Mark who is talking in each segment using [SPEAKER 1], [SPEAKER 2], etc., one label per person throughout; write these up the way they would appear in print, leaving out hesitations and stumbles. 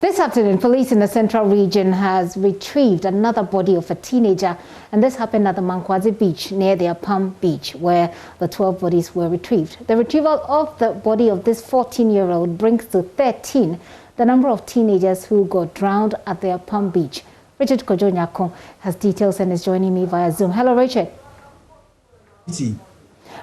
[SPEAKER 1] This afternoon, police in the central region has retrieved another body of a teenager, and this happened at the Mankoadze beach near the Apam Beach, where the 12 bodies were retrieved. The retrieval of the body of this 14-year-old brings to 13 the number of teenagers who got drowned at the Apam Beach. Richard Kojonyakon has details and is joining me via Zoom. Hello, Richard.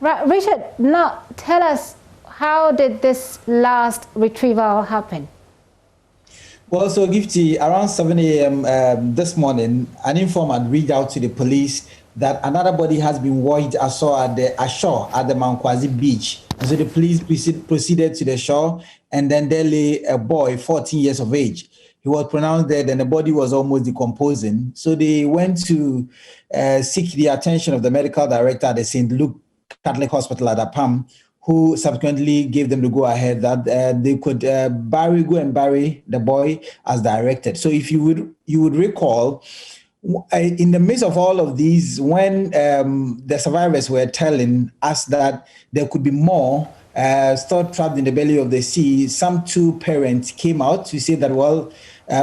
[SPEAKER 1] Richard, now tell us, how did this last retrieval happen?
[SPEAKER 2] Well, so Gifty, around 7 a.m. This morning, an informant reached out to the police that another body has been washed ashore at the Mankoadze beach. And so the police proceeded to the shore, and then there lay a boy, 14 years of age. He was pronounced dead, and the body was almost decomposing. So they went to seek the attention of the medical director at the St. Luke Catholic Hospital at Apam, who subsequently gave them the go-ahead that they could go and bury the boy as directed. So if you would recall, in the midst of all of these, when the survivors were telling us that there could be more still trapped in the belly of the sea, some two parents came out to say that, well,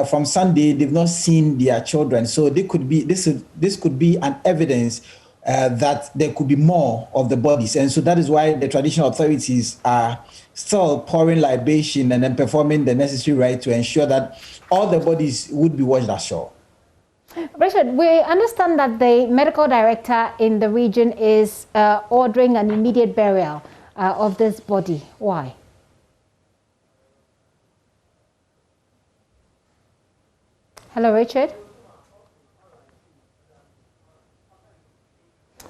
[SPEAKER 2] from Sunday, they've not seen their children. So this could be an evidence that there could be more of the bodies. And so that is why the traditional authorities are still pouring libation and then performing the necessary rite to ensure that all the bodies would be washed ashore.
[SPEAKER 1] Richard, we understand that the medical director in the region is ordering an immediate burial of this body. Why? Hello, Richard.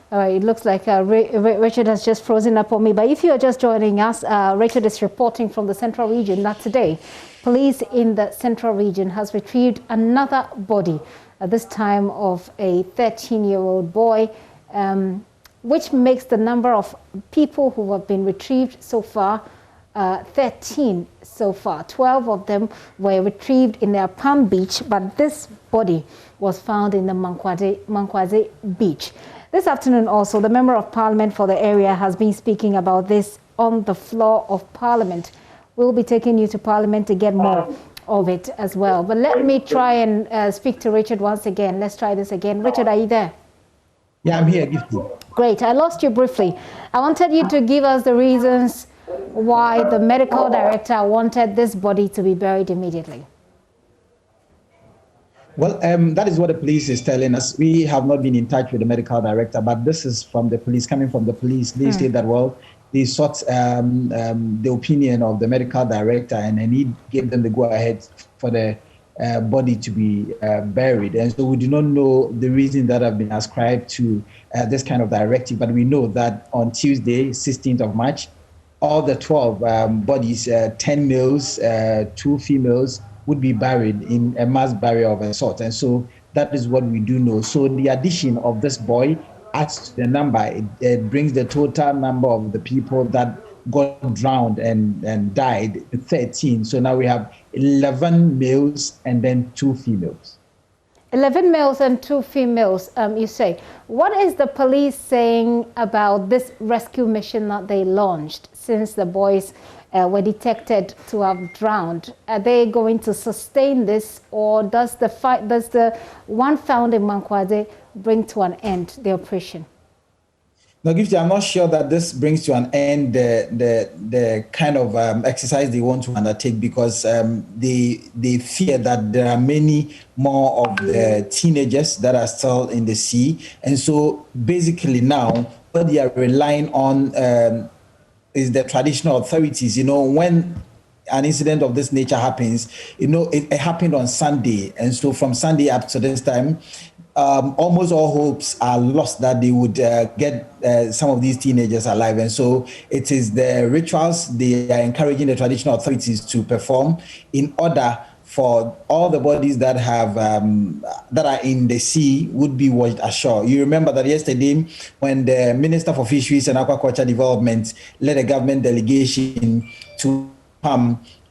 [SPEAKER 1] All right, it looks like Richard has just frozen up on me. But if you are just joining us, Richard is reporting from the central region that today, police in the central region has retrieved another body, this time of a 13-year-old boy, which makes the number of people who have been retrieved so far 13 so far. 12 of them were retrieved in the Apam Beach, but this body was found in the Mankoadze Beach. This afternoon also, the Member of Parliament for the area has been speaking about this on the floor of Parliament. We'll be taking you to Parliament to get more of it as well. But let me try and speak to Richard once again. Let's try this again. Richard, are you there?
[SPEAKER 2] Yeah, I'm here. Gifty.
[SPEAKER 1] Great. I lost you briefly. I wanted you to give us the reasons why the medical director wanted this body to be buried immediately.
[SPEAKER 2] Well, that is what the police is telling us. We have not been in touch with the medical director, but this is from the police, coming from the police. They say that, well, they sought the opinion of the medical director, and he gave them the go-ahead for the body to be buried. And so we do not know the reason that have been ascribed to this kind of directive, but we know that on Tuesday, 16th of March, all the 12 bodies, 10 males, 2 females, would be buried in a mass burial of a sort. And so that is what we do know. So the addition of this boy adds to the number. It brings the total number of the people that got drowned and died to 13. So now we have 11 males and then 2 females.
[SPEAKER 1] 11 males and 2 females, you say. What is the police saying about this rescue mission that they launched since the boys were detected to have drowned? Are they going to sustain this, or does the one found in Mankoadze bring to an end the operation?
[SPEAKER 2] Now, Gifty, I'm not sure that this brings to an end the kind of exercise they want to undertake, because they fear that there are many more of the teenagers that are still in the sea. And so basically now what they are relying on is the traditional authorities. You know, when an incident of this nature happens, you know, it happened on Sunday. And so from Sunday up to this time, almost all hopes are lost that they would get some of these teenagers alive. And so it is the rituals they are encouraging the traditional authorities to perform in order for all the bodies that have that are in the sea would be washed ashore. You remember that yesterday when the Minister for Fisheries and Aquaculture Development led a government delegation to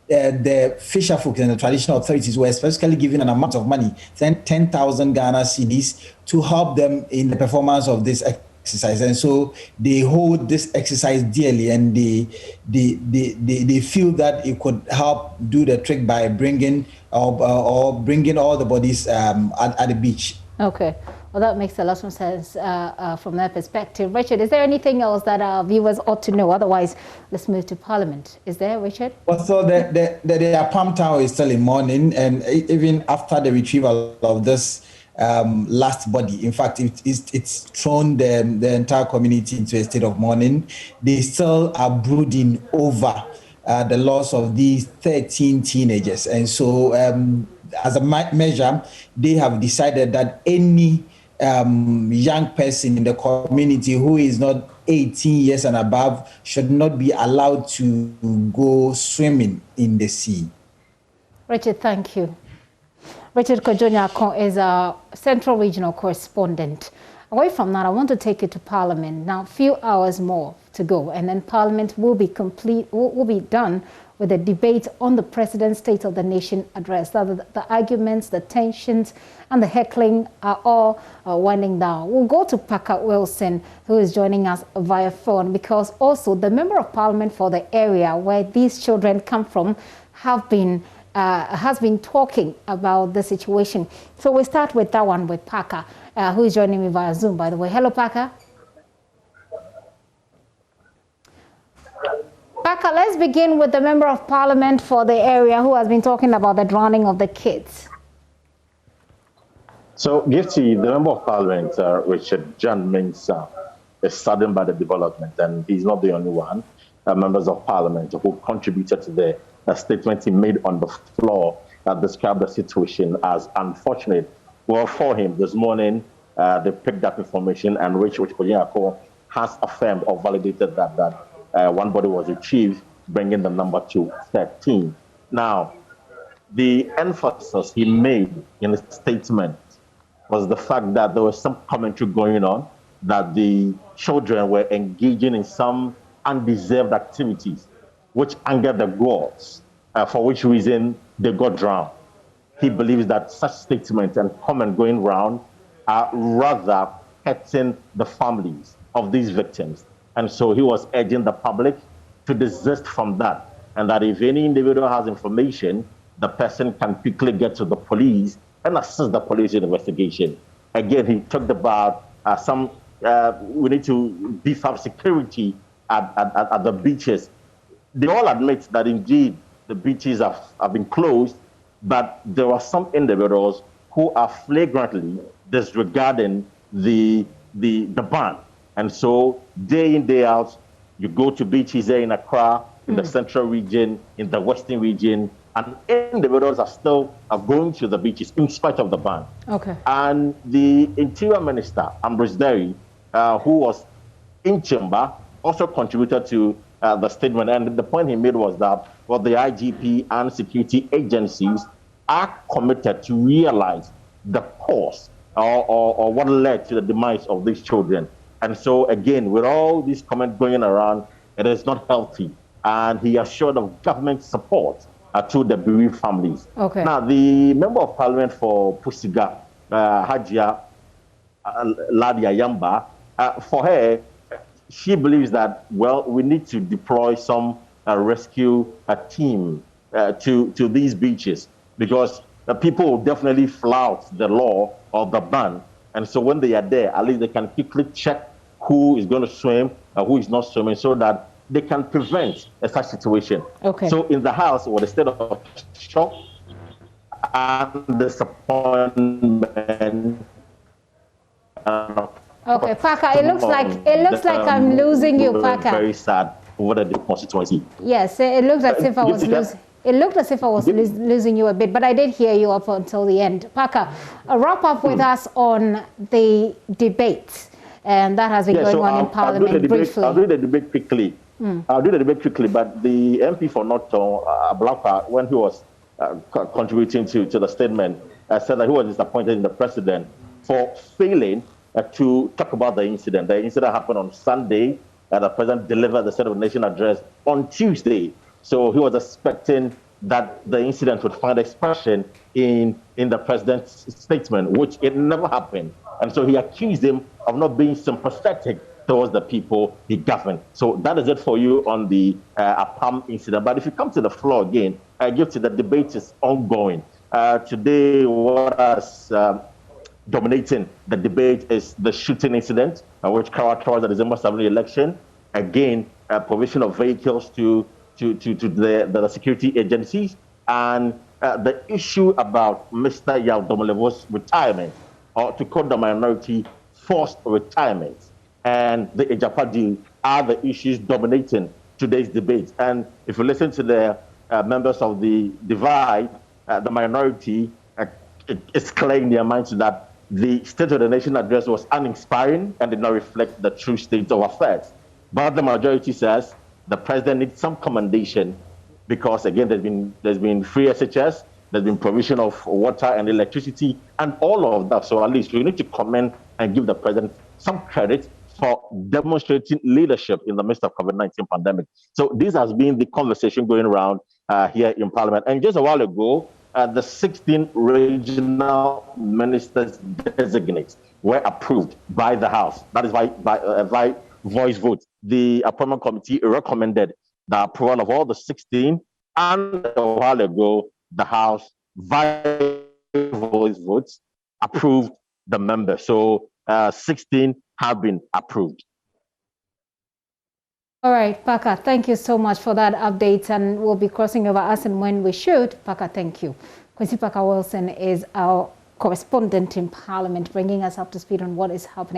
[SPEAKER 2] the fisher folk and the traditional authorities were specifically given an amount of money, 10,000 Ghana cedis, to help them in the performance of this exercise, and so they hold this exercise dearly, and they feel that it could help do the trick by bringing or bringing all the bodies at the beach.
[SPEAKER 1] Okay. Well, that makes a lot of sense from that perspective. Richard, is there anything else that our viewers ought to know? Otherwise, let's move to Parliament. Is there, Richard?
[SPEAKER 2] Well, so the Apam Tower is still in mourning, and even after the retrieval of this last body, in fact, it's thrown the entire community into a state of mourning. They still are brooding over the loss of these 13 teenagers. And so as a measure, they have decided that any young person in the community who is not 18 years and above should not be allowed to go swimming in the sea.
[SPEAKER 1] Richard, thank you. Richard Kojonya is a Central Regional correspondent. Away from that, I want to take you to Parliament. Now, a few hours more to go, and then Parliament will be done with the debate on the President's State of the Nation address. The arguments, the tensions, and the heckling are all winding down. We'll go to Parker Wilson, who is joining us via phone, because also the Member of Parliament for the area where these children come from has been talking about the situation. So we'll start with that one with Parker, who is joining me via Zoom, by the way. Hello, Parker. Parker, let's begin with the Member of Parliament for the area who has been talking about the drowning of the kids.
[SPEAKER 3] So, Gifty, the Member of Parliament, Richard John Mensah, is saddened by the development, and he's not the only one. Members of Parliament who contributed to the statement he made on the floor that described the situation as unfortunate. Well, for him this morning, they picked up information, and which Kojiako has affirmed or validated that one body was retrieved, bringing the number to 13. Now, the emphasis he made in his statement was the fact that there was some commentary going on, that the children were engaging in some undeserved activities, which angered the gods, for which reason they got drowned. He believes that such statements and comment going around are rather hurting the families of these victims. And so he was urging the public to desist from that, and that if any individual has information, the person can quickly get to the police and assist the police in investigation. Again, he talked about we need to beef up security at the beaches. They all admit that indeed the beaches have been closed, but there are some individuals who are flagrantly disregarding the ban. And so day in, day out, you go to beaches there in Accra, in the central region, in the western region, and individuals are going to the beaches in spite of the ban.
[SPEAKER 1] Okay. And
[SPEAKER 3] the Interior Minister, Ambrose Derry, who was in chamber, also contributed to the statement. And the point he made was that the IGP and security agencies are committed to realize the cause or what led to the demise of these children. And so, again, with all these comments going around, it is not healthy. And he assured of government support to the bereaved families.
[SPEAKER 1] Okay.
[SPEAKER 3] Now, the Member of Parliament for Pusiga, Hajia Ladia Yamba, for her, she believes that, we need to deploy some rescue team to these beaches, because the people will definitely flout the law or the ban. And so when they are there, at least they can quickly check who is going to swim and who is not swimming, so that they can prevent such situation.
[SPEAKER 1] Okay.
[SPEAKER 3] So in the house, with a state of shock and disappointment.
[SPEAKER 1] Okay, Parker, it looks like I'm losing you, Parker.
[SPEAKER 3] Very sad over the constituency.
[SPEAKER 1] Yes, it looks as if I was losing. It looked as if I was losing you a bit, but I did hear you up until the end. Parker, wrap up with us on the debate, and that has been going on in Parliament briefly.
[SPEAKER 3] I'll do the debate quickly. But the MP for Norton, Ablakwa, when he was contributing to the statement, said that he was disappointed in the president for failing to talk about the incident. The incident happened on Sunday, and the president delivered the State of the Nation address on Tuesday. So he was expecting that the incident would find expression in the president's statement, which it never happened. And so he accused him of not being sympathetic towards the people he governed. So that is it for you on the Apam incident. But if you come to the floor again, I give to the debate is ongoing. Today, what has dominating the debate is the shooting incident, which characterized the December 7th election. Again, provision of vehicles to the security agencies, and the issue about Mr. Yaodomolevo's retirement, or to quote the minority, forced retirement, and the Ejapa deal are the issues dominating today's debate. And if you listen to the members of the divide, the minority is clear in their minds that the State of the Nation address was uninspiring and did not reflect the true state of affairs. But the majority says the president needs some commendation because, again, there's been free SHS, there's been provision of water and electricity, and all of that. So at least we need to commend and give the president some credit for demonstrating leadership in the midst of COVID-19 pandemic. So this has been the conversation going around here in Parliament. And just a while ago, the 16 regional ministers designates were approved by the House. That is by voice vote. The appointment committee recommended the approval of all the 16, and a while ago, the House via voice votes approved the members. So 16 have been approved.
[SPEAKER 1] All right, Paka, thank you so much for that update, and we'll be crossing over as and when we should. Paka, thank you. Quincy Paka Wilson is our correspondent in Parliament, bringing us up to speed on what is happening.